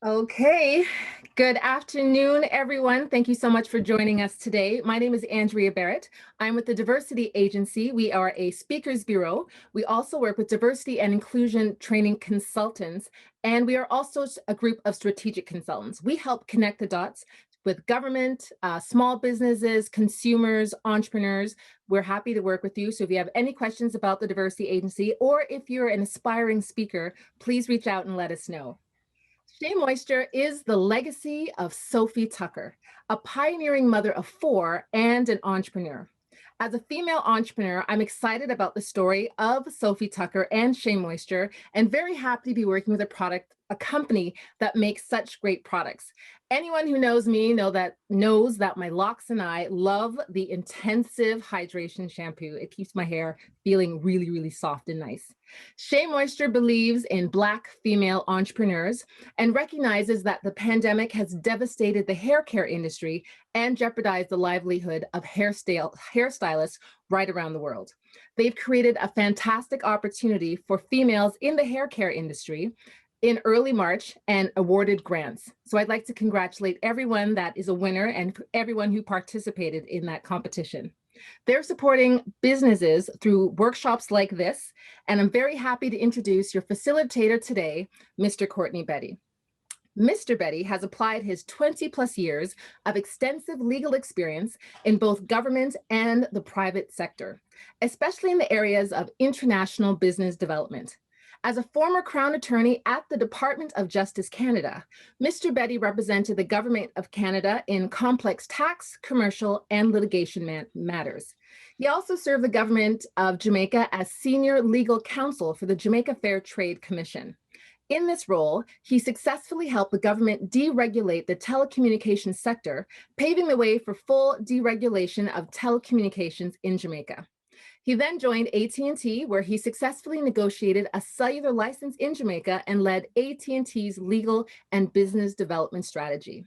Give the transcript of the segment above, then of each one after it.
Okay, good afternoon, everyone. Thank you so much for joining us today. My name is Andrea Barrett. I'm with the Diversity Agency. We are a speakers bureau. We also work with diversity and inclusion training consultants, and we are also a group of strategic consultants. We help connect the dots with government, small businesses, consumers, entrepreneurs. We're happy to work with you. So if you have any questions about the Diversity Agency, or if you're an aspiring speaker, please reach out and let us know. Shea Moisture is the legacy of Sophie Tucker, a pioneering mother of four and an entrepreneur. As a female entrepreneur, I'm excited about the story of Sophie Tucker and Shea Moisture, and very happy to be working with a company that makes such great products. Anyone who knows me knows that my locks and I love the intensive hydration shampoo. It keeps my hair feeling really, really soft and nice. Shea Moisture believes in Black female entrepreneurs and recognizes that the pandemic has devastated the hair care industry and jeopardized the livelihood of hairstylists right around the world. They've created a fantastic opportunity for females in the hair care industry in early March and awarded grants. So I'd like to congratulate everyone that is a winner and everyone who participated in that competition. They're supporting businesses through workshops like this, and I'm very happy to introduce your facilitator today, Mr. Courtney Betty. Mr. Betty has applied his 20 plus years of extensive legal experience in both government and the private sector, especially in the areas of international business development. As a former Crown Attorney at the Department of Justice Canada, Mr. Betty represented the Government of Canada in complex tax, commercial, and litigation matters. He also served the Government of Jamaica as Senior Legal Counsel for the Jamaica Fair Trade Commission. In this role, he successfully helped the government deregulate the telecommunications sector, paving the way for full deregulation of telecommunications in Jamaica. He then joined AT&T, where he successfully negotiated a cellular license in Jamaica and led AT&T's legal and business development strategy.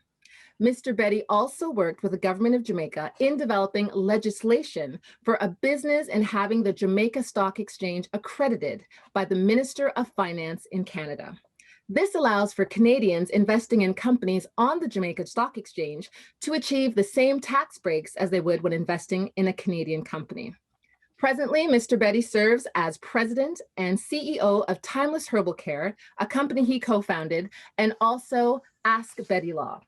Mr. Betty also worked with the government of Jamaica in developing legislation for a business and having the Jamaica Stock Exchange accredited by the Minister of Finance in Canada. This allows for Canadians investing in companies on the Jamaica Stock Exchange to achieve the same tax breaks as they would when investing in a Canadian company. Presently, Mr. Betty serves as president and CEO of Timeless Herbal Care, a company he co-founded, and also Ask Betty Law.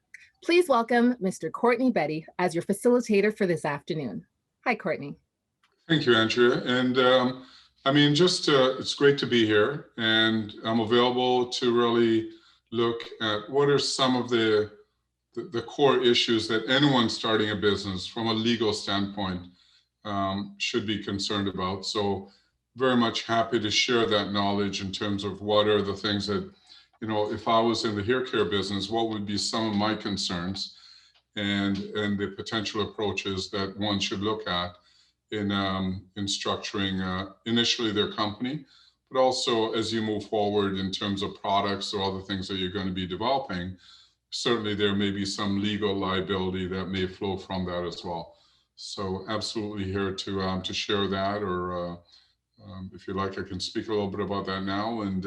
Please welcome Mr. Courtney Betty as your facilitator for this afternoon. Hi, Courtney. Thank you, Andrea. And it's great to be here, and I'm available to really look at what are some of the core issues that anyone starting a business from a legal standpoint should be concerned about. So very much happy to share that knowledge in terms of what are the things that, if I was in the hair care business, what would be some of my concerns and the potential approaches that one should look at in structuring initially their company, but also as you move forward in terms of products or other things that you're going to be developing. Certainly there may be some legal liability that may flow from that as well. So absolutely here to share that, or if you like, I can speak a little bit about that now. And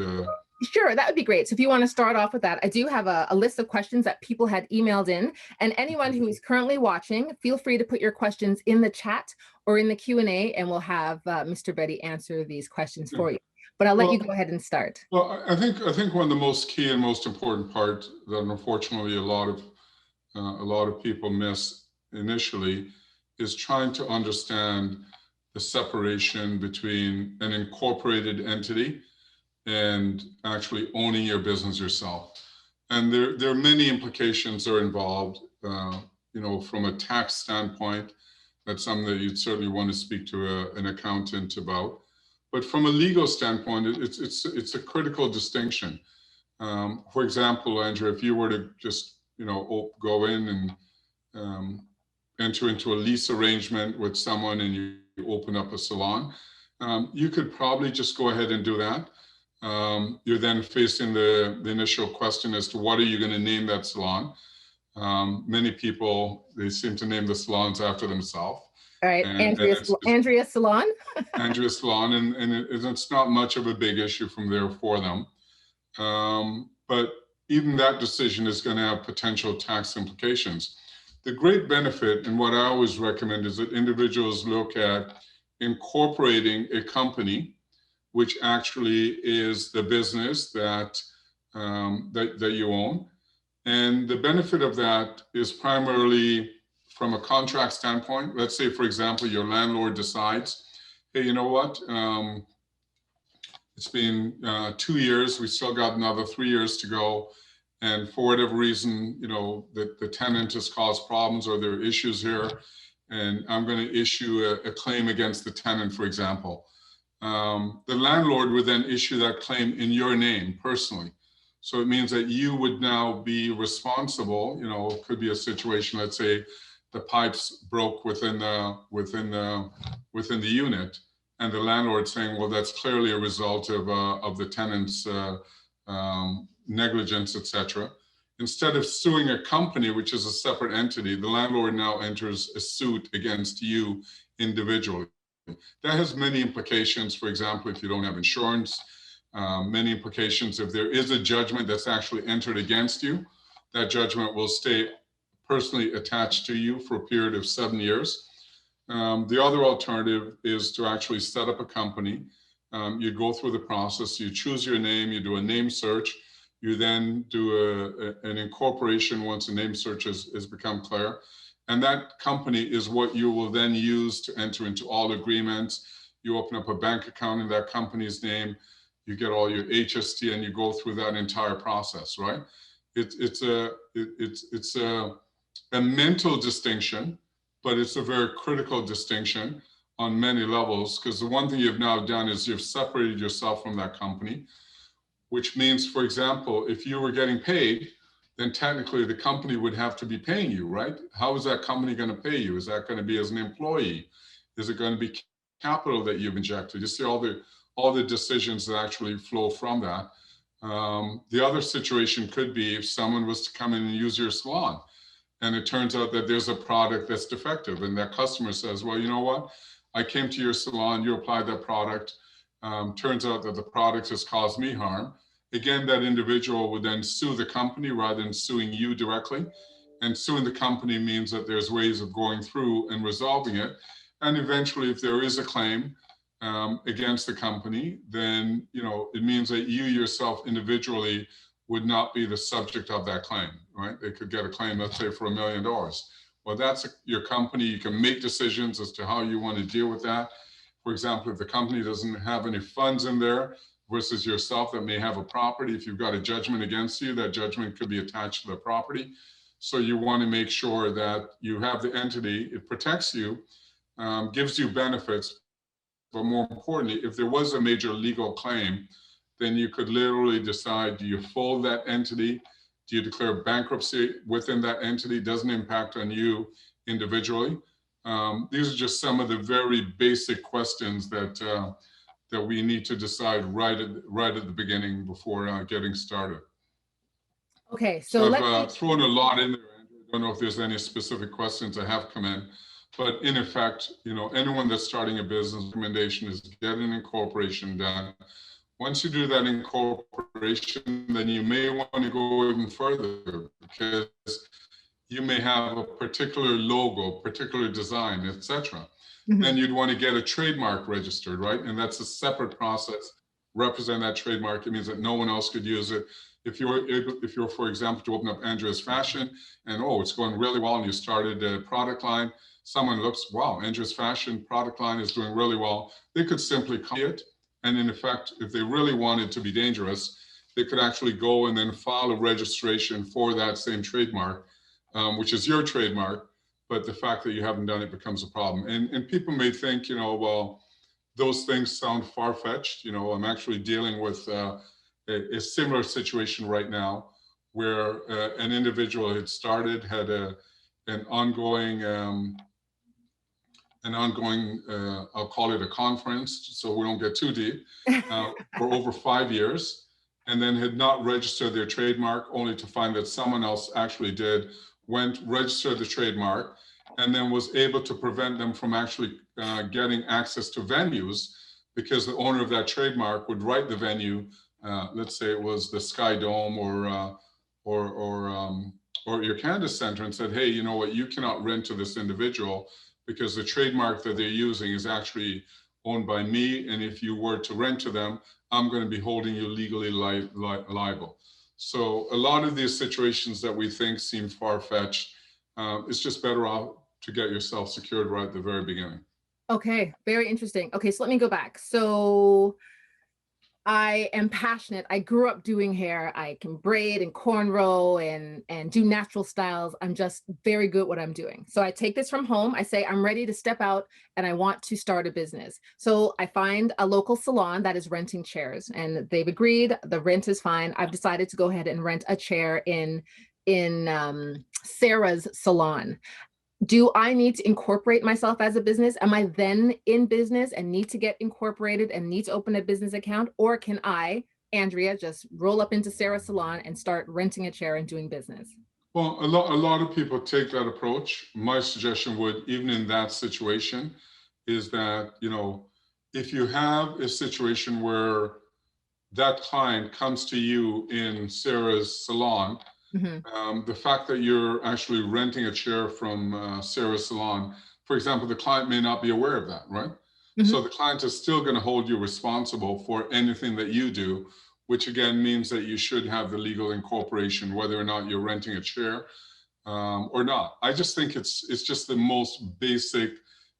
Sure, that would be great. So if you want to start off with that, I do have a list of questions that people had emailed in, and anyone who is currently watching, feel free to put your questions in the chat or in the Q&A, and we'll have Mr. Betty answer these questions for you. But I'll let you go ahead and start. Well, I think one of the most key and most important part that unfortunately a lot of people miss initially is trying to understand the separation between an incorporated entity and actually owning your business yourself. And there are many implications that are involved, from a tax standpoint. That's something that you'd certainly want to speak to an accountant about. But from a legal standpoint, it's a critical distinction. For example, Andrew, if you were to just, go in and enter into a lease arrangement with someone and you open up a salon, you could probably just go ahead and do that. You're then facing the initial question as to what are you going to name that salon. Many people, they seem to name the salons after themselves. All right, Andrea Salon. Andrea Salon, and it's not much of a big issue from there for them. But even that decision is going to have potential tax implications. The great benefit, and what I always recommend, is that individuals look at incorporating a company, which actually is the business that you own. And the benefit of that is primarily from a contract standpoint. Let's say, for example, your landlord decides, hey, you know what? It's been 2 years. We still got another 3 years to go. And for whatever reason, you know, the tenant has caused problems or there are issues here. And I'm going to issue a claim against the tenant, for example. The landlord would then issue that claim in your name personally. So it means that you would now be responsible. You know, it could be a situation, let's say the pipes broke within the unit, and the landlord saying, well, that's clearly a result of the tenant's negligence, etc. Instead of suing a company, which is a separate entity, the landlord now enters a suit against you individually. That has many implications. For example, if you don't have insurance, many implications. If there is a judgment that's actually entered against you, that judgment will stay personally attached to you for a period of 7 years. The other alternative is to actually set up a company. You go through the process, you choose your name, you do a name search, you then do an incorporation once a name search has become clear. And that company is what you will then use to enter into all agreements. You open up a bank account in that company's name, you get all your HST, and you go through that entire process, right? It's a mental distinction, but it's a very critical distinction on many levels, because the one thing you've now done is you've separated yourself from that company, which means, for example, if you were getting paid, then technically the company would have to be paying you, right? How is that company going to pay you? Is that going to be as an employee? Is it going to be capital that you've injected? You see all the decisions that actually flow from that. The other situation could be if someone was to come in and use your salon, and it turns out that there's a product that's defective, and that customer says, well, you know what? I came to your salon, you applied that product. Turns out that the product has caused me harm. Again, that individual would then sue the company rather than suing you directly. And suing the company means that there's ways of going through and resolving it. And eventually, if there is a claim against the company, then it means that you yourself individually would not be the subject of that claim, right? They could get a claim, let's say, for $1 million. Well, that's your company. You can make decisions as to how you want to deal with that. For example, if the company doesn't have any funds in there versus yourself that may have a property, if you've got a judgment against you, that judgment could be attached to the property. So you want to make sure that you have the entity, it protects you, gives you benefits. But more importantly, if there was a major legal claim, then you could literally decide, do you fold that entity? Do you declare bankruptcy within that entity? Doesn't impact on you individually. These are just some of the very basic questions that we need to decide right at the beginning before getting started. Okay, so I've thrown a lot in there. I don't know if there's any specific questions that have come in, but in effect, anyone that's starting a business, recommendation is get an incorporation done. Once you do that incorporation, then you may want to go even further, because you may have a particular logo, particular design, etc. Mm-hmm. Then you'd want to get a trademark registered, right? And that's a separate process. Represent that trademark. It means that no one else could use it. If you're, for example, to open up Andrea's Fashion, and it's going really well, and you started a product line, someone looks, wow, Andrea's Fashion product line is doing really well. They could simply copy it. And in effect, if they really wanted to be dangerous, they could actually go and then file a registration for that same trademark, which is your trademark, but the fact that you haven't done it becomes a problem. And people may think, well, those things sound far-fetched. I'm actually dealing with a similar situation right now, where an individual had started, had an ongoing, I'll call it a conference, so we don't get too deep, for over 5 years, and then had not registered their trademark, only to find that someone else actually did, went, registered the trademark, and then was able to prevent them from actually getting access to venues, because the owner of that trademark would write the venue, let's say it was the Sky Dome or or your Canvas Center and said, hey, you know what, you cannot rent to this individual because the trademark that they're using is actually owned by me. And if you were to rent to them, I'm going to be holding you legally liable. So a lot of these situations that we think seem far-fetched, it's just better off to get yourself secured right at the very beginning. Okay, very interesting. Okay, so let me go back. So I am passionate. I grew up doing hair. I can braid and cornrow and do natural styles. I'm just very good at what I'm doing. So I take this from home. I say, I'm ready to step out and I want to start a business. So I find a local salon that is renting chairs and they've agreed. The rent is fine. I've decided to go ahead and rent a chair in Sarah's salon. Do I need to incorporate myself as a business? Am I then in business and need to get incorporated and need to open a business account? Or can I, Andrea, just roll up into Sarah's salon and start renting a chair and doing business? Well, a lot of people take that approach. My suggestion would, even in that situation, is that, you know, if you have a situation where that client comes to you in Sarah's salon, the fact that you're actually renting a chair from Sarah's salon, for example, the client may not be aware of that, right? So the client is still going to hold you responsible for anything that you do, which again means that you should have the legal incorporation, whether or not you're renting a chair or not. I just think it's just the most basic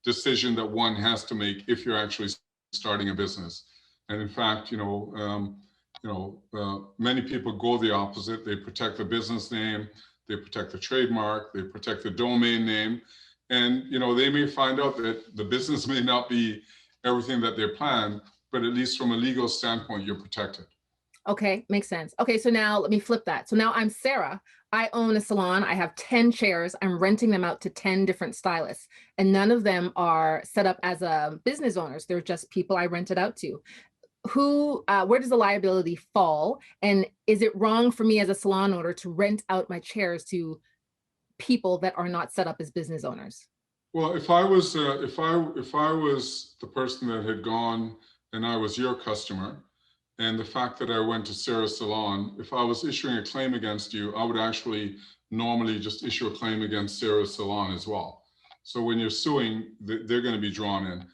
decision that one has to make if you're actually starting a business. And in fact, many people go the opposite. They protect the business name, they protect the trademark, they protect the domain name. And, they may find out that the business may not be everything that they planned, but at least from a legal standpoint, you're protected. Okay, makes sense. Okay, so now let me flip that. So now I'm Sarah. I own a salon. I have 10 chairs. I'm renting them out to 10 different stylists, and none of them are set up as business owners. They're just people I rent it out to. Where does the liability fall? And is it wrong for me as a salon owner to rent out my chairs to people that are not set up as business owners? Well, if I was the person that had gone and I was your customer, and the fact that I went to Sarah's salon, if I was issuing a claim against you, I would actually normally just issue a claim against Sarah's salon as well. So when you're suing, they're going to be drawn in.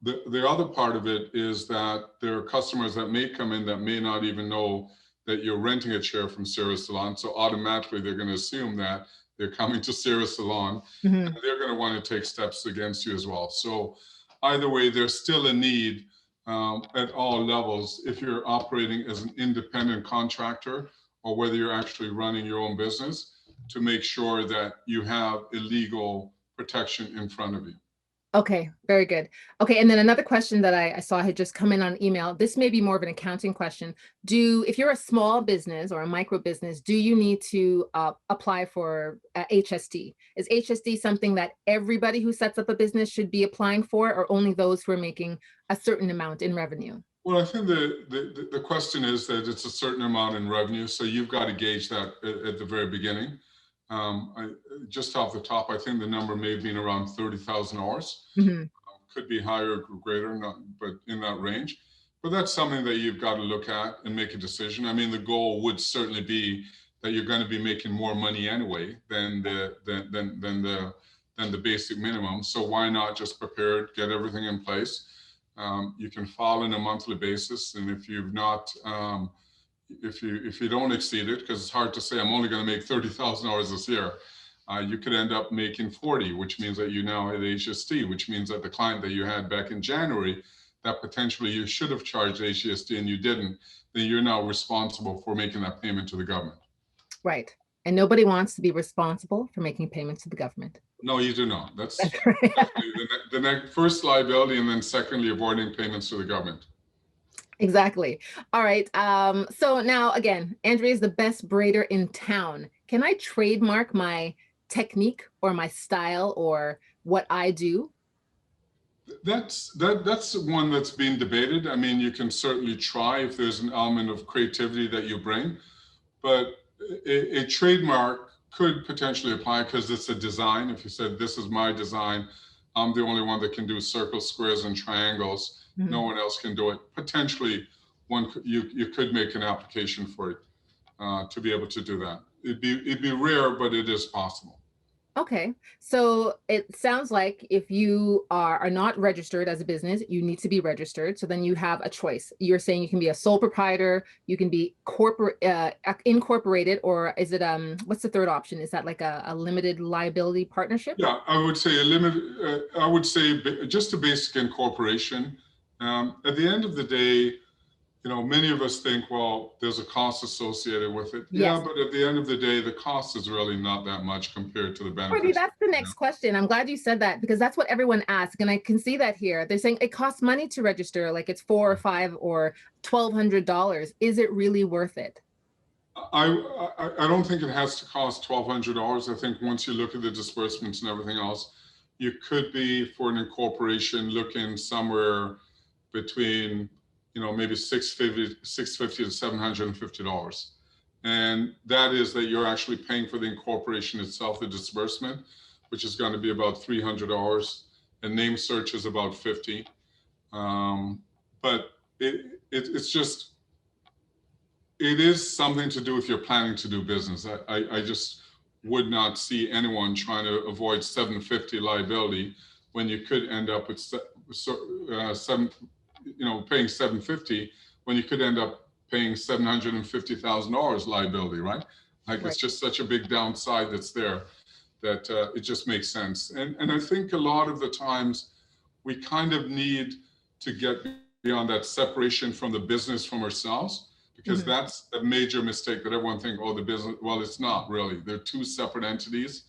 The other part of it is that there are customers that may come in that may not even know that you're renting a chair from Sarah's salon. So automatically they're going to assume that they're coming to Sarah's salon, and they're going to want to take steps against you as well. So either way, there's still a need at all levels, if you're operating as an independent contractor or whether you're actually running your own business, to make sure that you have a legal protection in front of you. Okay, very good. Okay, and then another question that I saw had just come in on email. This may be more of an accounting question. If you're a small business or a micro business, do you need to apply for HST? Is HST something that everybody who sets up a business should be applying for, or only those who are making a certain amount in revenue? Well, I think the question is that it's a certain amount in revenue, so you've got to gauge that at the very beginning. Just off the top, I think the number may have been around $30,000. Could be higher or greater, but in that range. But that's something that you've got to look at and make a decision. I mean, the goal would certainly be that you're going to be making more money anyway than the basic minimum. So why not just prepare it, get everything in place? You can file on a monthly basis, and if you've not if you don't exceed it, because it's hard to say I'm only going to make $30,000 this year, you could end up making 40, which means that you now had HST, which means that the client that you had back in January that potentially you should have charged HST and you didn't, then you're now responsible for making that payment to the government. Right. And nobody wants to be responsible for making payments to the government. No, you do not. That's right. the next first liability, and then secondly, avoiding payments to the government. Exactly. All right. So now again, Andrea is the best braider in town. Can I trademark my technique or my style or what I do? That's one that's being debated. I mean, you can certainly try if there's an element of creativity that you bring, but a trademark could potentially apply because it's a design. If you said, this is my design, I'm the only one that can do circles, squares, and triangles. No one else can do it. Potentially, you could make an application for it. to be able to do that. It'd be rare, but it is possible. Okay, so it sounds like if you are not registered as a business, you need to be registered. So then you have a choice. You're saying you can be a sole proprietor, you can be corporate, incorporated, or is it what's the third option? Is that like a limited liability partnership? Yeah, I would say a limit. I would say just a basic incorporation. At the end of the day, you know, many of us think, well, there's a cost associated with it. Yes. Yeah, but at the end of the day, the cost is really not that much compared to the Courtney, benefits. that's the next question. I'm glad you said that because that's what everyone asks. And I can see that here. They're saying it costs money to register, like it's $4 or $5 or $1,200. Is it really worth it? I don't think it has to cost $1,200. I think once you look at the disbursements and everything else, you could be, for an incorporation, looking somewhere between, you know, maybe $650 to $750. And that is that you're actually paying for the incorporation itself, the disbursement, which is going to be about $300. And name search is about $50. But it's just, it is something to do if you're planning to do business. I just would not see anyone trying to avoid $750 liability when you could end up with paying $750 when you could end up paying $750,000 liability, right? Like, right. It's just such a big downside that's there that it just makes sense. And I think a lot of the times we kind of need to get beyond that separation from the business from ourselves, because that's a major mistake that everyone thinks, oh, the business, well, it's not really. They're two separate entities,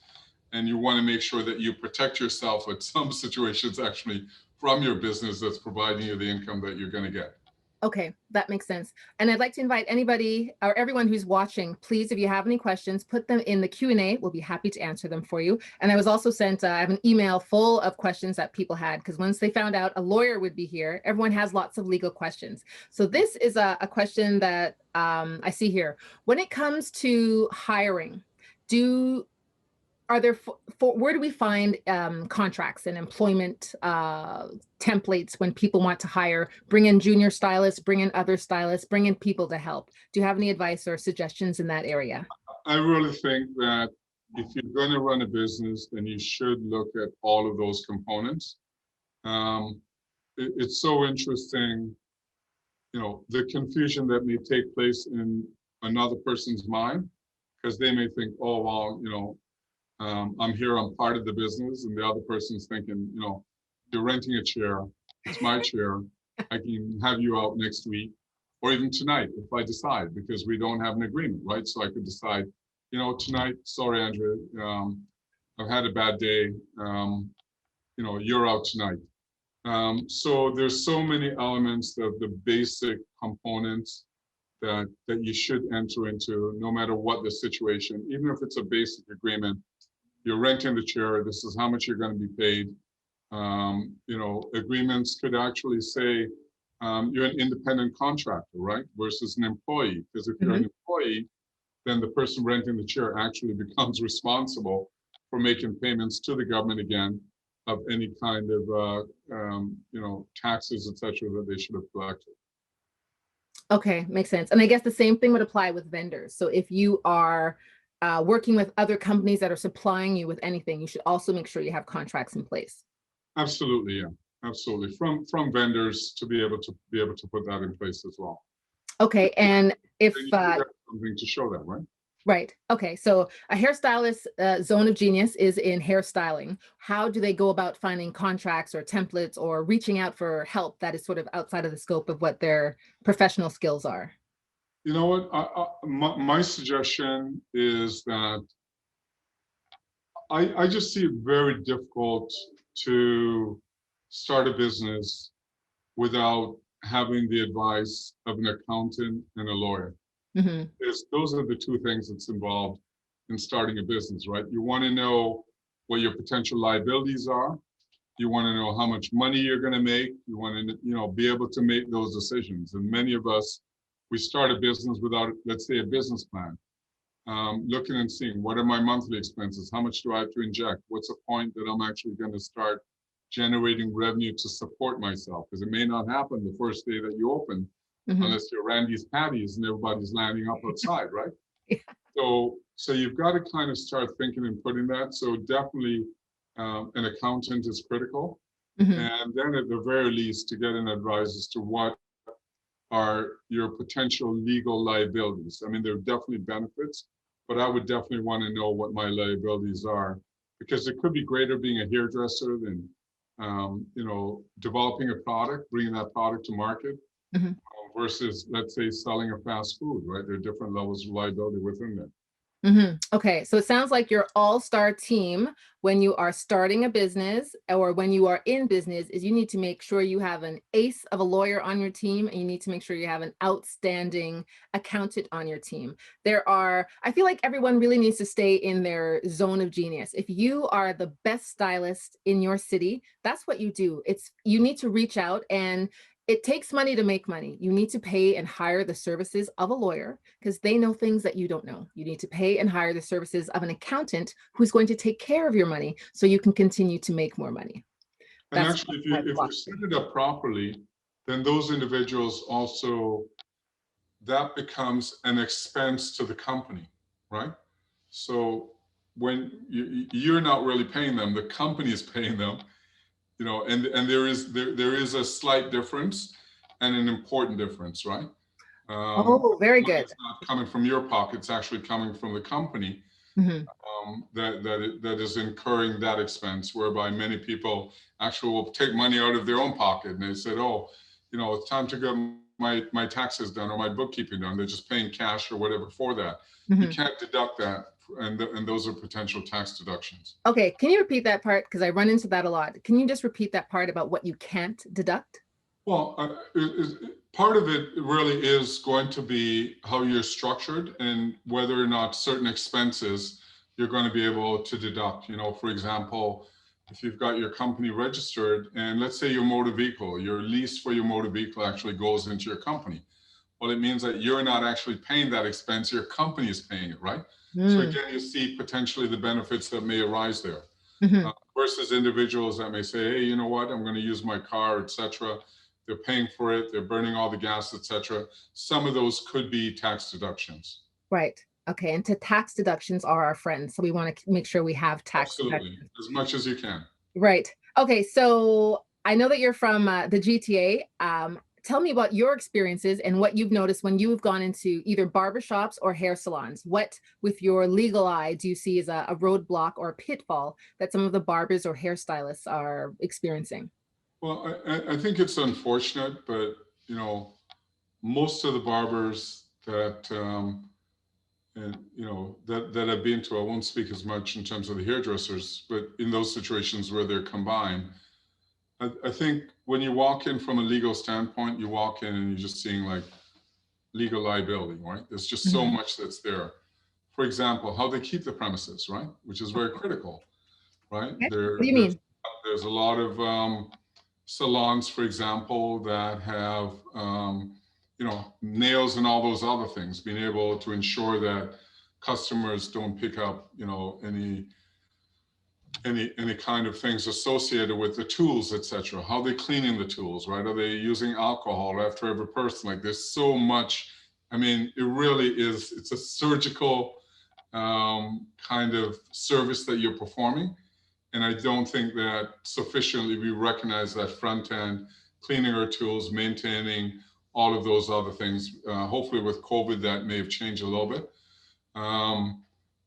and you want to make sure that you protect yourself at some situations actually from your business that's providing you the income that you're going to get. Okay, that makes sense. And I'd like to invite anybody or everyone who's watching, please, if you have any questions, put them in the Q&A. We'll be happy to answer them for you. And I was also sent, I have an email full of questions that people had, because once they found out a lawyer would be here, everyone has lots of legal questions. So this is a question that I see here. When it comes to hiring, are there where do we find contracts and employment templates when people want to hire, bring in junior stylists, bring in other stylists, bring in people to help? Do you have any advice or suggestions in that area? I really think that if you're going to run a business, then you should look at all of those components. It's so interesting, you know, the confusion that may take place in another person's mind, because they may think, oh, well, you know, I'm here, I'm part of the business, and the other person's thinking, you know, you're renting a chair, it's my chair, I can have you out next week, or even tonight if I decide, because we don't have an agreement, right? So I could decide, you know, tonight, sorry, Andrea, I've had a bad day, you know, you're out tonight. So there's so many elements of the basic components that you should enter into, no matter what the situation, even if it's a basic agreement. You're renting the chair, this is how much you're going to be paid. You know, agreements could actually say you're an independent contractor, right? Versus an employee. Because if you're an employee, then the person renting the chair actually becomes responsible for making payments to the government again of any kind of, you know, taxes, etc., that they should have collected. Okay, makes sense. And I guess the same thing would apply with vendors. So if you are working with other companies that are supplying you with anything, you should also make sure you have contracts in place. Absolutely, yeah, absolutely. From vendors to be able to put that in place as well. Okay, and if something to show that, right? Right. Okay, so a hairstylist zone of genius is in hairstyling. How do they go about finding contracts or templates or reaching out for help that is sort of outside of the scope of what their professional skills are? You know what, my suggestion is that I just see it very difficult to start a business without having the advice of an accountant and a lawyer. Those are the two things that's involved in starting a business, right? You want to know what your potential liabilities are. You want to know how much money you're going to make. You want to, you know, be able to make those decisions. And many of us, we start a business without, let's say, a business plan. Looking and seeing, what are my monthly expenses? How much do I have to inject? What's the point that I'm actually going to start generating revenue to support myself? Because it may not happen the first day that you open, unless you're Randy's Patties and everybody's landing up outside, right? So you've got to kind of start thinking and putting that. So definitely an accountant is critical. Mhm. And then at the very least, to get an advice as to what are your potential legal liabilities. I mean, there are definitely benefits, but I would definitely want to know what my liabilities are, because it could be greater being a hairdresser than, developing a product, bringing that product to market, Mhm. versus, let's say, selling a fast food, right? There are different levels of liability within that. Okay, so it sounds like your all-star team when you are starting a business or when you are in business is you need to make sure you have an ace of a lawyer on your team, and you need to make sure you have an outstanding accountant on your team. I feel like everyone really needs to stay in their zone of genius. If you are the best stylist in your city, that's what you do. You need to reach out, and it takes money to make money. You need to pay and hire the services of a lawyer because they know things that you don't know. You need to pay and hire the services of an accountant who's going to take care of your money so you can continue to make more money. And That's actually, my if you set philosophy. it up properly, then those individuals also, that becomes an expense to the company, right? So when you're not really paying them, the company is paying them, and there is a slight difference and an important difference, right? Oh, very Money good. is not coming from your pocket; it's actually coming from the company, Mhm. that is incurring that expense. Whereby many people actually will take money out of their own pocket, and they said, "Oh, it's time to get my taxes done or my bookkeeping done." They're just paying cash or whatever for that. You Mhm. can't deduct that, and those are potential tax deductions. Okay, can you repeat that part? Because I run into that a lot. Can you just repeat that part about what you can't deduct? Well, part of it really is going to be how you're structured and whether or not certain expenses you're going to be able to deduct. For example, if you've got your company registered and let's say your lease for your motor vehicle actually goes into your company. Well, it means that you're not actually paying that expense, your company is paying it, right? So Mm. again, you see potentially the benefits that may arise there. Mhm. Versus individuals that may say, hey, you know what, I'm going to use my car, etc. They're paying for it, they're burning all the gas, etc. Some of those could be tax deductions. Right. Okay, and tax deductions are our friends, so we want to make sure we have tax Absolutely, deductions. as much as you can. Right. Okay, so I know that you're from the GTA. Tell me about your experiences and what you've noticed when you've gone into either barbershops or hair salons. What, with your legal eye, do you see as a roadblock or a pitfall that some of the barbers or hairstylists are experiencing? Well, I think it's unfortunate, but most of the barbers that I've been to, I won't speak as much in terms of the hairdressers, but in those situations where they're combined, I think when you walk in from a legal standpoint, you walk in and you're just seeing like legal liability, right? There's just so Mhm. much that's there. For example, how they keep the premises, right? Which is very critical, right? Okay. What do you mean? There's a lot of salons, for example, that have nails and all those other things, being able to ensure that customers don't pick up any kind of things associated with the tools, etc. How they cleaning the tools, right? Are they using alcohol after every person? Like there's so much. I mean, it really is. It's a surgical kind of service that you're performing, and I don't think that sufficiently we recognize that front end, cleaning our tools, maintaining all of those other things. Hopefully, with COVID, that may have changed a little bit. Um,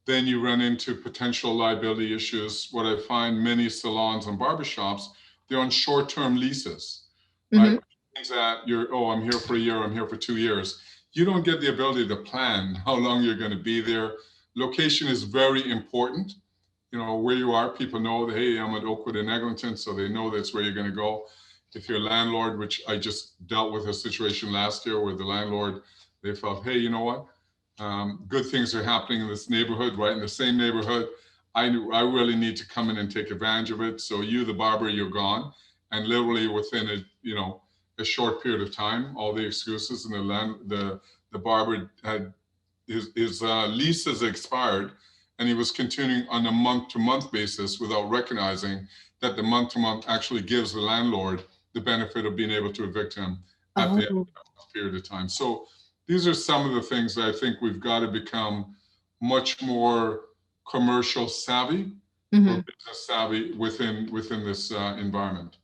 then you run into potential liability issues. What I find many salons and barbershops, they're on short-term leases, right? Mhm. Which means that I'm here for a year, I'm here for 2 years. You don't get the ability to plan how long you're going to be there. Location is very important. Where you are, people know that, hey, I'm at Oakwood and Eglinton, so they know that's where you're going to go. If you're a landlord, which I just dealt with a situation last year where the landlord, they felt, hey, you know what? Good things are happening in this neighborhood, right in the same neighborhood. I really need to come in and take advantage of it. So you, the barber, you're gone, and literally within a short period of time, all the excuses and the barber had his lease has expired, and he was continuing on a month-to-month basis without recognizing that the month-to-month actually gives the landlord the benefit of being able to evict him at the end Oh, of that period of time. So these are some of the things that I think we've got to become much more commercial savvy or business savvy within this environment.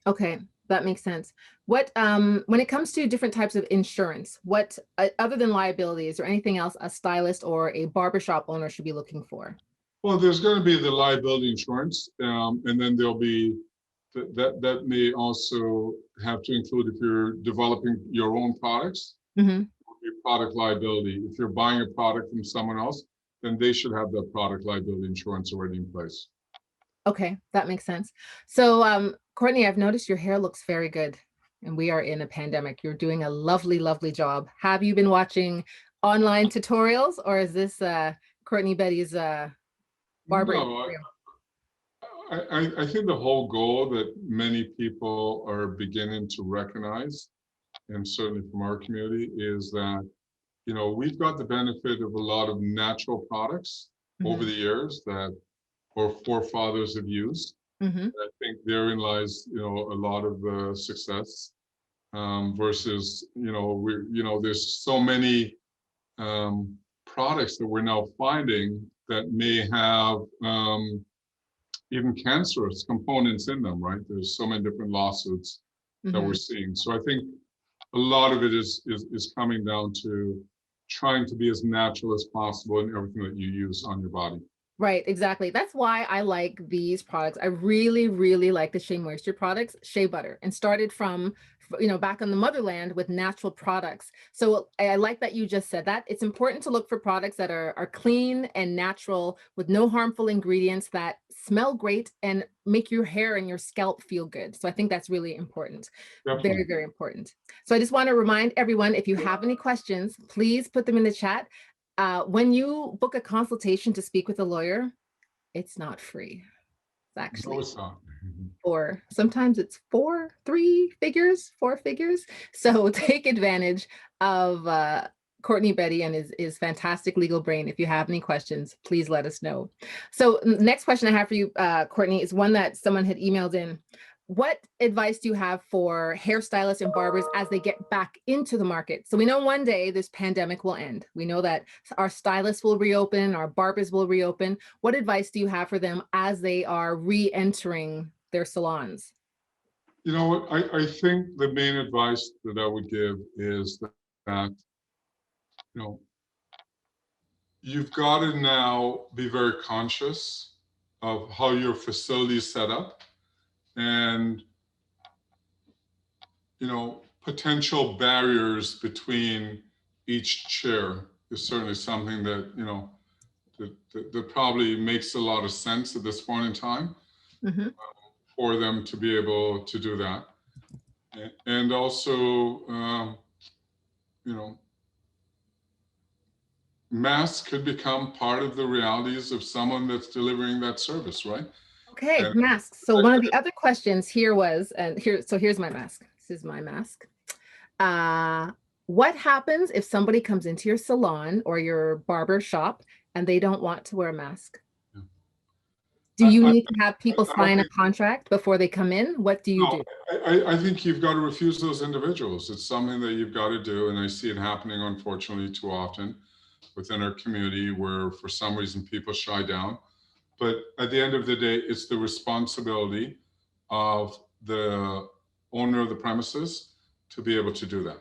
Okay, that makes sense. What when it comes to different types of insurance, what other than liability, is there anything else a stylist or a barbershop owner should be looking for? Well, there's going to be the liability insurance, and then there'll be that may also have to include, if you're developing your own products, your product liability. If you're buying a product from someone else, then they should have that product liability insurance already in place. Okay, that makes sense. So, Courtney, I've noticed your hair looks very good, and we are in a pandemic. You're doing a lovely, lovely job. Have you been watching online tutorials, or is this Courtney Betty's barber? No, I think the whole goal that many people are beginning to recognize, and certainly from our community, is that, you know, we've got the benefit of a lot of natural products over the years that our forefathers have used. I think therein lies, you know, a lot of the success, versus, you know, there's so many products that we're now finding that may have even cancerous components in them, right? There's so many different lawsuits that we're seeing. So I think a lot of it is coming down to trying to be as natural as possible in everything that you use on your body. Right, exactly. That's why I like these products. I really, really like the Shea Moisture products, Shea Butter, and started from, you know, back on the motherland with natural products. So I like that you just said that. It's important to look for products that are clean and natural with no harmful ingredients, that smell great and make your hair and your scalp feel good. So I think that's really important. Definitely. Very, very important. So I just want to remind everyone, if you have any questions, please put them in the chat. When you book a consultation to speak with a lawyer, it's not free. It's actually No, it's not. or sometimes it's four figures. So take advantage of Courtney Betty and his fantastic legal brain. If you have any questions, please let us know. So next question I have for you, Courtney, is one that someone had emailed in. What advice do you have for hairstylists and barbers as they get back into the market? So we know one day this pandemic will end. We know that our stylists will reopen, our barbers will reopen. What advice do you have for them as they are re-entering their salons? You know what? I think the main advice that I would give is that, you know, you've got to now be very conscious of how your facility is set up, and, you know, potential barriers between each chair is certainly something that, you know, that probably makes a lot of sense at this point in time for them to be able to do that. And also, you know, masks could become part of the realities of someone that's delivering that service, right? Okay, And masks. So one of the other questions here was, so here's my mask. This is my mask. What happens if somebody comes into your salon or your barber shop and they don't want to wear a mask? Do you need to have people sign a contract before they come in? What do you do? I think you've got to refuse those individuals. It's something that you've got to do, and I see it happening, unfortunately, too often within our community, where for some reason people shy down. But at the end of the day, it's the responsibility of the owner of the premises to be able to do that.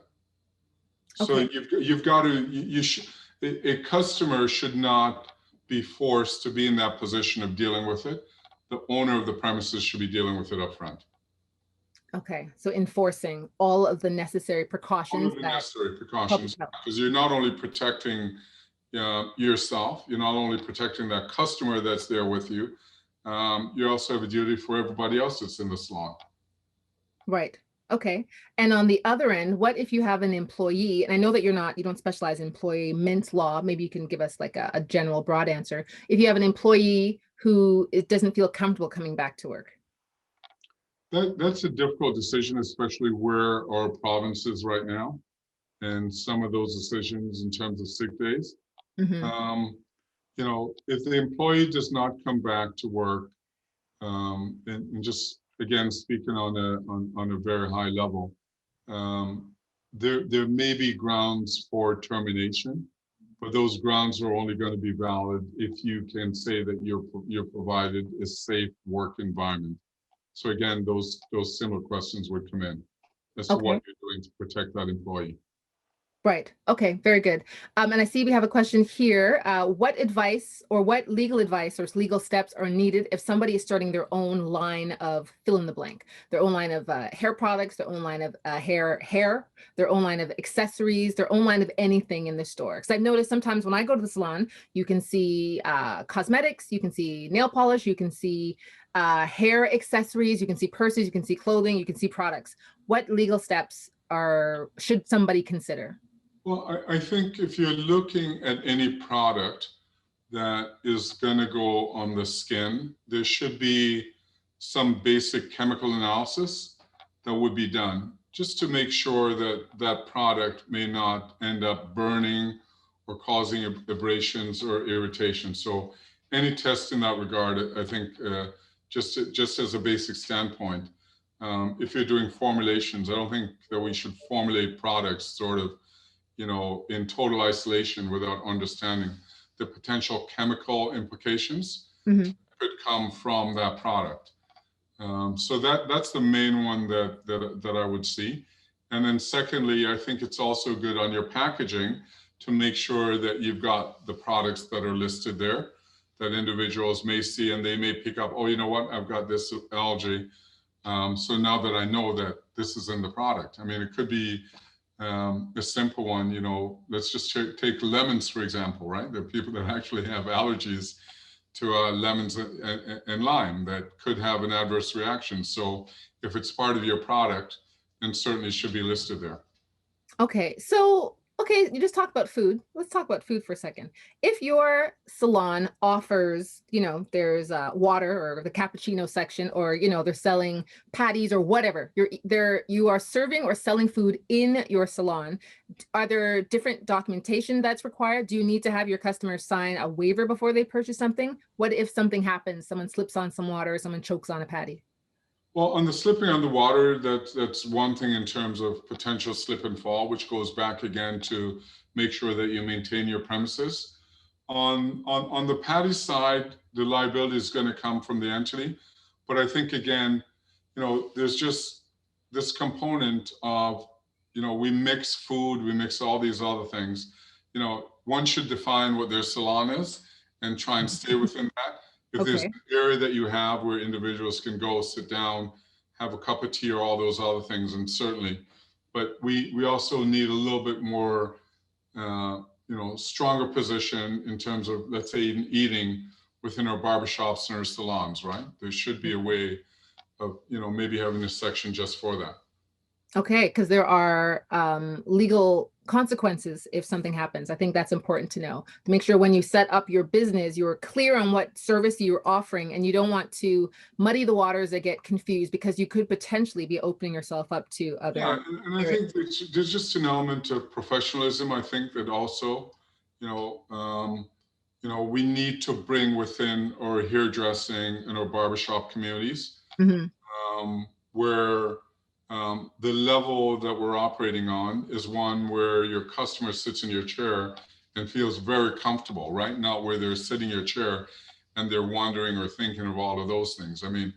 So you've got to, a customer should not be forced to be in that position of dealing with it. The owner of the premises should be dealing with it up front. Okay, so enforcing all of the necessary precautions. All of the necessary precautions, because you're not only protecting yourself, you're not only protecting that customer that's there with you, you also have a duty for everybody else that's in the salon. Right. Okay. And on the other end, what if you have an employee, and I know that you don't specialize in employment law, maybe you can give us like a general broad answer. If you have an employee who doesn't feel comfortable coming back to work. That's a difficult decision, especially where our province is right now, and some of those decisions in terms of sick days. You know, if the employee does not come back to work, and just again speaking on a very high level, there may be grounds for termination, but those grounds are only going to be valid if you can say that you're provided a safe work environment. So again, those similar questions would come in as to what Okay. you're doing to protect that employee. Right. Okay. Very good. And I see we have a question here. What advice or what legal advice or legal steps are needed if somebody is starting their own line of fill in the blank, their own line of hair products, their own line of hair, their own line of accessories, their own line of anything in the store? Because I've noticed sometimes when I go to the salon, you can see cosmetics, you can see nail polish, you can see hair accessories, you can see purses, you can see clothing, you can see products. What legal steps should somebody consider? Well, I think if you're looking at any product that is going to go on the skin, there should be some basic chemical analysis that would be done just to make sure that that product may not end up burning or causing abrasions or irritation. So any test in that regard, I think, just as a basic standpoint, if you're doing formulations, I don't think that we should formulate products sort of, in total isolation without understanding the potential chemical implications could come from that product. So that's the main one that I would see. And then secondly, I think it's also good on your packaging to make sure that you've got the products that are listed there that individuals may see, and they may pick up, oh, you know what, I've got this allergy. So now that I know that this is in the product, I mean, it could be a simple one, let's just take lemons, for example, right? There are people that actually have allergies to lemons and lime that could have an adverse reaction. So if it's part of your product, then certainly should be listed there. Okay, so you just talked about food. Let's talk about food for a second. If your salon offers, there's water or the cappuccino section, or they're selling patties or whatever, you are serving or selling food in your salon. Are there different documentation that's required? Do you need to have your customers sign a waiver before they purchase something? What if something happens? Someone slips on some water, or someone chokes on a patty? Well, on the slipping on the water, that's one thing in terms of potential slip and fall, which goes back again to make sure that you maintain your premises. On the patty side, the liability is going to come from the entity. But I think, again, there's just this component of, we mix food, we mix all these other things. One should define what their salon is and try and stay within that. If there's an area that you have where individuals can go sit down, have a cup of tea or all those other things, and certainly, but we also need a little bit more, stronger position in terms of, let's say, even eating within our barbershops and our salons, right? There should be a way of, maybe having a section just for that. Okay, because there are legal consequences if something happens. I think that's important to know, to make sure when you set up your business, you're clear on what service you're offering, and you don't want to muddy the waters or get confused, because you could potentially be opening yourself up to other. Yeah, and I think there's just an element of professionalism. I think that also, we need to bring within our hairdressing and our barbershop communities where the level that we're operating on is one where your customer sits in your chair and feels very comfortable, right? Not where they're sitting in your chair and they're wondering or thinking of all of those things. I mean,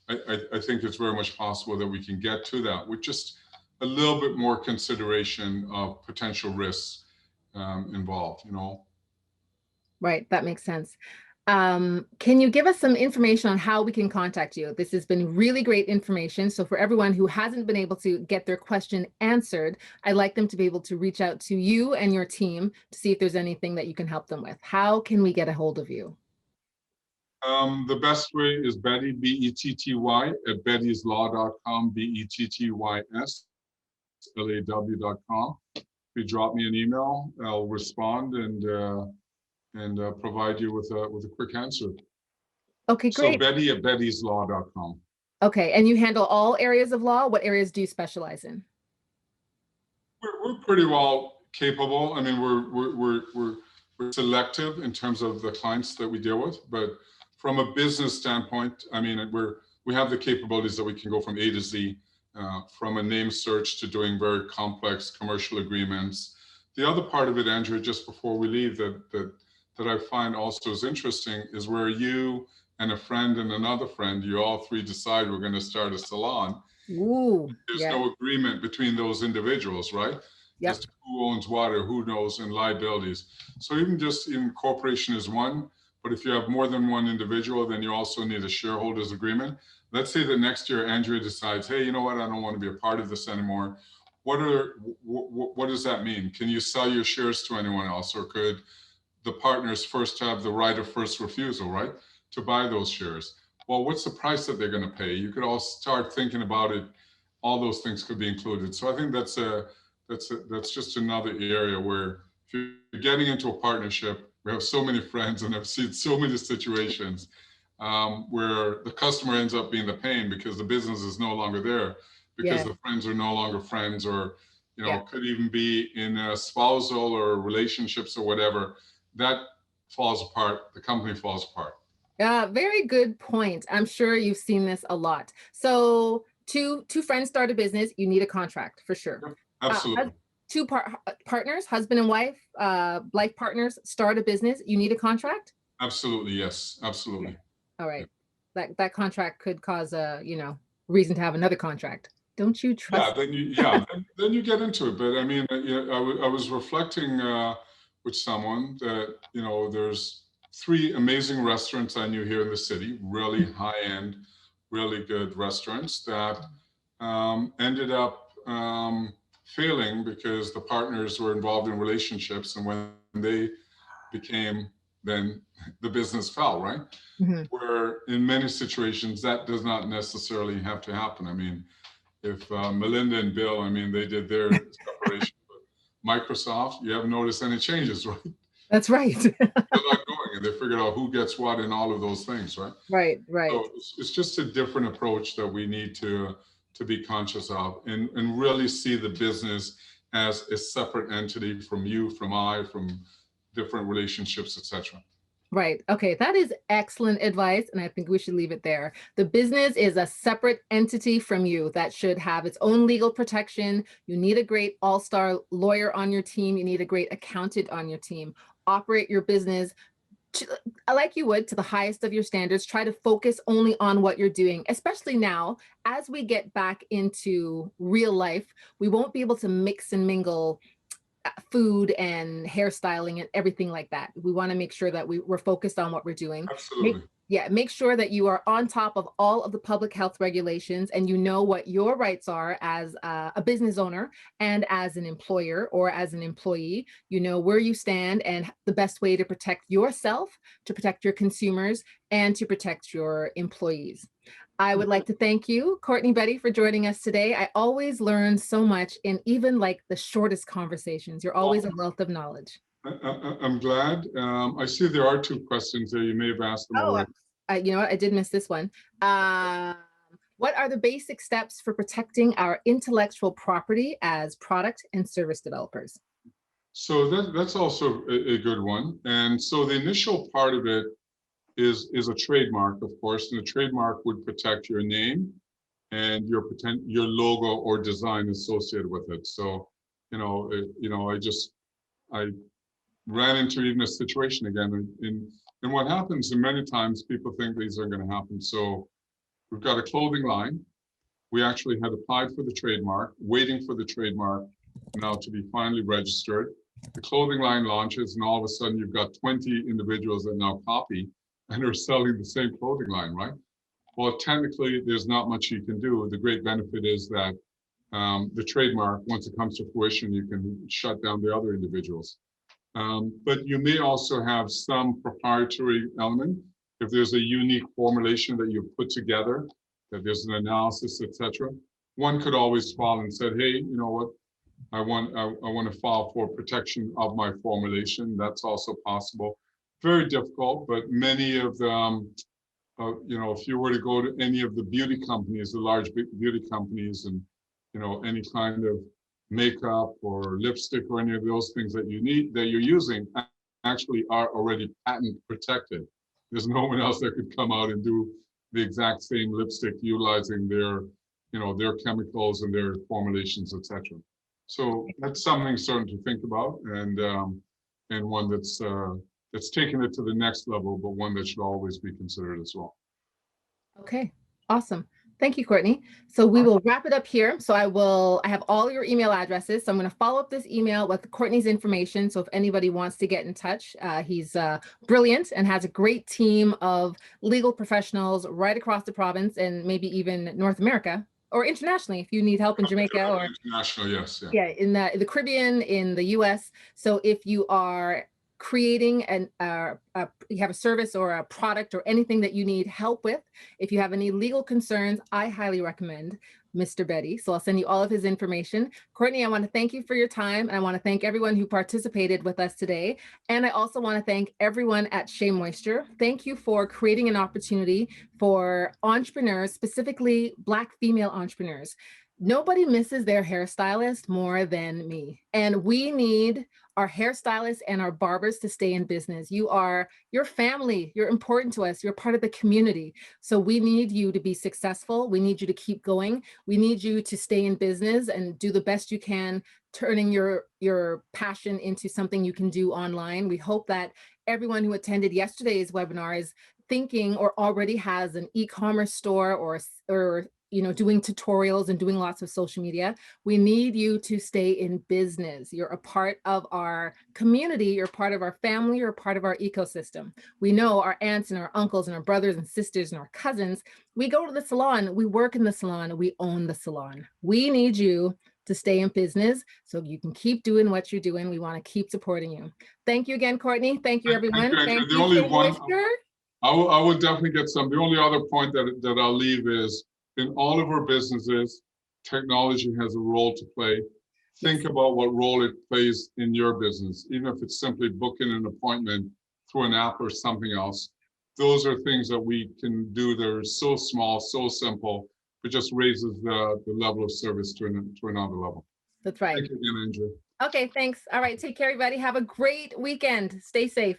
I think it's very much possible that we can get to that with just a little bit more consideration of potential risks involved, Right, that makes sense. Can you give us some information on how we can contact you? This has been really great information. So for everyone who hasn't been able to get their question answered, I'd like them to be able to reach out to you and your team to see if there's anything that you can help them with. How can we get a hold of you? The best way is Betty, B-E-T-T-Y, at bettyslaw.com, BETTYSLAW.com. If you drop me an email, I'll respond and provide you with a quick answer. Okay, great. So Betty at bettyslaw.com. Okay, and you handle all areas of law? What areas do you specialize in? We're pretty well capable. I mean, we're selective in terms of the clients that we deal with, but from a business standpoint, I mean, we have the capabilities that we can go from A to Z from a name search to doing very complex commercial agreements. The other part of it, Andrea, just before we leave, that I find also is interesting is where you and a friend and another friend, you all three decide we're going to start a salon. Ooh, There's yeah, no agreement between those individuals, right? As yep, to who owns what or who knows and liabilities. So even just in corporation is one, but if you have more than one individual, then you also need a shareholders agreement. Let's say that next year Andrea decides, hey, you know what, I don't want to be a part of this anymore. What does that mean? Can you sell your shares to anyone else, or could the partners first have the right of first refusal, right, to buy those shares? Well, what's the price that they're going to pay? You could all start thinking about it. All those things could be included. So I think that's just another area where if you're getting into a partnership, we have so many friends and I've seen so many situations where the customer ends up being the pain because the business is no longer there, because yeah, the friends are no longer friends, or yeah. could even be in a spousal or relationships or whatever. That falls apart. The company falls apart. Very good point. I'm sure you've seen this a lot. So two friends start a business, you need a contract for sure. Yep, Hus- absolutely. two partners, husband and wife, life partners start a business, you need a contract. Absolutely. Yes, Okay. absolutely. All Yeah. right. That contract could cause a, reason to have another contract. Don't you Yeah, trust? then you get into it. But I mean, I was reflecting with someone that there's three amazing restaurants I knew here in the city, really high end, really good restaurants that ended up failing because the partners were involved in relationships, and when they became, then the business fell, right? Mhm. Where in many situations that does not necessarily have to happen. I mean, if Melinda and Bill, I mean, they did their separation. But Microsoft, you haven't noticed any changes, right? That's right. Still not going, and they figured out who gets what and all of those things, right? Right, right. So it's just a different approach that we need to be conscious of, and really see the business as a separate entity from you, from I, from different relationships, etc. Right. Okay. That is excellent advice. And I think we should leave it there. The business is a separate entity from you that should have its own legal protection. You need a great all-star lawyer on your team. You need a great accountant on your team. Operate your business to, like you would, to the highest of your standards. Try to focus only on what you're doing, especially now as we get back into real life. We won't be able to mix and mingle food and hairstyling and everything like that. We want to make sure that we're focused on what we're doing. Make Absolutely. Yeah, make sure that you are on top of all of the public health regulations and you know what your rights are as a business owner and as an employer or as an employee. You know where you stand and the best way to protect yourself, to protect your consumers, and to protect your employees. I would like to thank you, Courtney Betty, for joining us today. I always learn so much in even like the shortest conversations. You're always Well, a wealth of knowledge. I'm glad. I see there are two questions there. You may have asked them Oh, already. you know what? I did miss this one. What are the basic steps for protecting our intellectual property as product and service developers? So that's also a good one. And so the initial part of it is a trademark, of course, and the trademark would protect your name and your logo or design associated with it. So, I ran into even a situation again, and what happens, and many times people think these are going to happen. So we've got a clothing line. We actually had applied for the trademark, waiting for the trademark now to be finally registered. The clothing line launches, and all of a sudden you've got 20 individuals that now copy and are selling the same clothing line, right? Well, technically, there's not much you can do. The great benefit is that the trademark, once it comes to fruition, you can shut down the other individuals. But you may also have some proprietary element. If there's a unique formulation that you've put together, that there's an analysis, etc., one could always file and say, hey, you know what, I want to file for protection of my formulation. That's also possible. Very difficult, but many of them, if you were to go to any of the beauty companies, the large beauty companies, and any kind of makeup or lipstick or any of those things that you're using actually are already patent protected. There's no one else that could come out and do the exact same lipstick utilizing their their chemicals and their formulations, etc. So that's something starting to think about, and one that's taken it to the next level, but one that should always be considered as well. Okay, awesome. Thank you, Courtney. So we will wrap it up here. So I have all your email addresses. So I'm going to follow up this email with Courtney's information. So if anybody wants to get in touch, he's brilliant and has a great team of legal professionals right across the province and maybe even North America or internationally if you need help in Jamaica or international, yes, yeah, in the Caribbean, in the US. So if you are creating you have a service or a product or anything that you need help with, if you have any legal concerns, I highly recommend Mr. Betty. So I'll send you all of his information. Courtney, I want to thank you for your time. And I want to thank everyone who participated with us today. And I also want to thank everyone at Shea Moisture. Thank you for creating an opportunity for entrepreneurs, specifically Black female entrepreneurs. Nobody misses their hairstylist more than me. And we need our hairstylists and our barbers to stay in business. You are your family. You're important to us. You're part of the community. So we need you to be successful. We need you to keep going. We need you to stay in business and do the best you can, turning your passion into something you can do online. We hope that everyone who attended yesterday's webinar is thinking or already has an e-commerce store or doing tutorials and doing lots of social media. We need you to stay in business. You're a part of our community. You're part of our family. You're a part of our ecosystem. We know our aunts and our uncles and our brothers and sisters and our cousins. We go to the salon. We work in the salon. We own the salon. We need you to stay in business so you can keep doing what you're doing. We want to keep supporting you. Thank you again, Courtney. Thank you, everyone. Thank you, only Shea one, Moisture. I would definitely get some. The only other point that I'll leave is, in all of our businesses, technology has a role to play. Think about what role it plays in your business, even if it's simply booking an appointment through an app or something else. Those are things that we can do that are so small, so simple, but just raises the level of service to another level. That's right. Thank you again, Andrew. Okay, thanks. All right, take care, everybody. Have a great weekend. Stay safe.